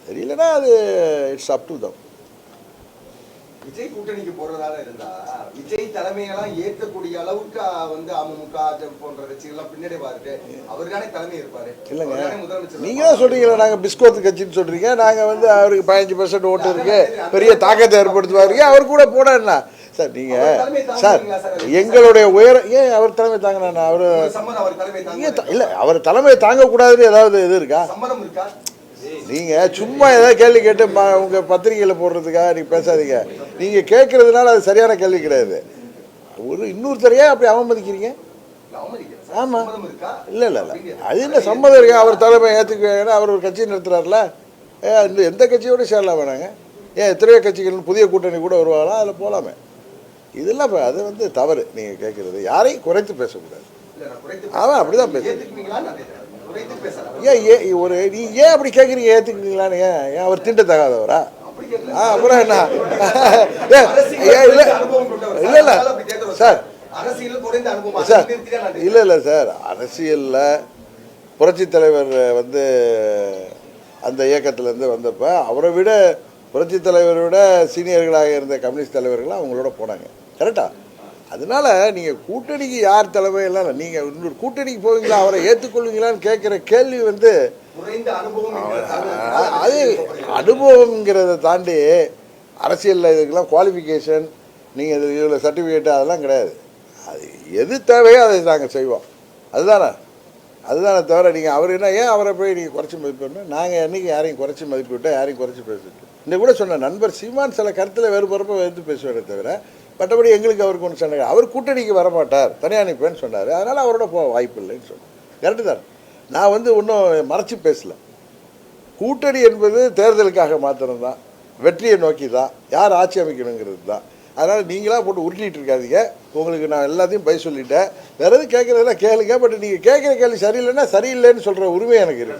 தெரியலன்னா அது it's up to them. Vijay கூட்டணிக்கு போறதால இருந்தா விஜய் தலைமையெல்லாம் ஏற்கக்கூடிய அளவுக்கு அமமுக போன்ற கட்சிகள்லாம் பின்னாடி பாருட்டு அவர் தானே தலைமை இருப்பாரு. இல்லைங்க, நீங்க தான் சொல்றீங்களா நாங்க பிஸ்கோத் கட்சின்னு சொல்றீங்க. நாங்க அவருக்கு 15% ஓட்டு இருக்கு, பெரிய தாக்கத்தை ஏற்படுத்துவாரு, அவர் கூட போட என்ன சார் நீங்க சார் எங்களுடைய உயர ஏன் அவர் தலைமை தாங்கினா அவரு இல்ல அவர் தலைமை தாங்கக்கூடாதுன்னு ஏதாவது இது இருக்கா? நீங்க சும்மா ஏதாவது கேள்வி கேட்டு உங்க பத்திரிகையில போடுறதுக்காக நீங்க பேசாதீங்க. நீங்க கேட்கறதுனால அது சரியான கேள்வி கிடையாது. ஒரு இன்னொருத்தரையே அப்படி அவமதிக்கிறீங்க. ஆமா இல்ல இல்ல இல்ல அது என்ன சம்மதம் இருக்கா? அவர் தலைமை ஏத்துக்க அவர் ஒரு கட்சி நடத்துறாருல, எந்த கட்சியோட சேரலாம் வேணாங்க? ஏன் எத்தனையோ கட்சிகள் புதிய கூட்டணி கூட வருவாங்களா, அதில் போகலாமே. இதெல்லாம் அது தவறு. நீங்க கேட்கறது யாரையும் குறைத்து பேசக்கூடாது. அவன் அப்படிதான் பேசுறேன். நீ ஏன் அப்படி கேட்குறீங்க? ஏற்றுக்குவீங்களான்னு ஏன் அவர் தீண்டத்தகாதவரா? அப்புறம் என்ன? இல்லை இல்லை சார் சார் இல்லை இல்லை சார், அரசியலில் புரட்சி தலைவர் அந்த இயக்கத்திலேருந்து வந்தப்போ அவரை விட புரட்சி தலைவரை விட சீனியர்களாக இருந்த கம்யூனிஸ்ட் தலைவர்கள் அவங்களோட போனாங்க. கரெக்டா? அதனால நீங்கள் கூட்டணிக்கு யார் தலைமையெல்லாம் நீங்கள் இன்னொரு கூட்டணிக்கு போவீங்களா, அவரை ஏற்றுக்கொள்வீங்களான்னு கேட்குற கேள்வி அது அனுபவங்கிறத தாண்டி அரசியலில் இதுக்கெல்லாம் குவாலிஃபிகேஷன் நீங்கள் இதில் சர்டிஃபிகேட்டு அதெல்லாம் கிடையாது. அது எது தேவையோ அதை நாங்கள் செய்வோம். அதுதானே தவிர நீங்கள் அவர் என்ன ஏன் அவரை போய் நீங்கள் குறைச்சி மதிப்பிடணும்? நாங்கள் என்றைக்கு யாரையும் குறைச்சி மதிப்பிட்டோம், யாரையும் குறைச்சி பேசிவிட்டோம். இந்த கூட சொன்ன நண்பர் சீமான் சில கருத்தில் வேறுபறப்ப எடுத்து பேசுவாரே தவிர மற்றபடி எங்களுக்கு அவருக்கு ஒன்று சொன்னாங்க. அவர் கூட்டணிக்கு வரமாட்டார், தனியாக அனுப்பேன்னு சொன்னார். அதனால் அவரோட போக வாய்ப்பு இல்லைன்னு சொன்னேன். கரெக்டு தான். நான் ஒன்றும் மறைச்சி பேசலை. கூட்டணி என்பது தேர்தலுக்காக மாத்திரம்தான், வெற்றியை நோக்கி தான், யார் ஆட்சி அமைக்கணுங்கிறது தான். அதனால் நீங்களாக போட்டு உருட்டிகிட்டு இருக்காதீங்க. உங்களுக்கு நான் எல்லாத்தையும் பை சொல்லிட்டேன். வேறு எதுவும் கேட்குறதெல்லாம் கேளுங்க. பட் நீங்கள் கேட்குற கேள்வி சரியில்லைன்னா சரியில்லைன்னு சொல்கிற உரிமை எனக்கு இருக்குது.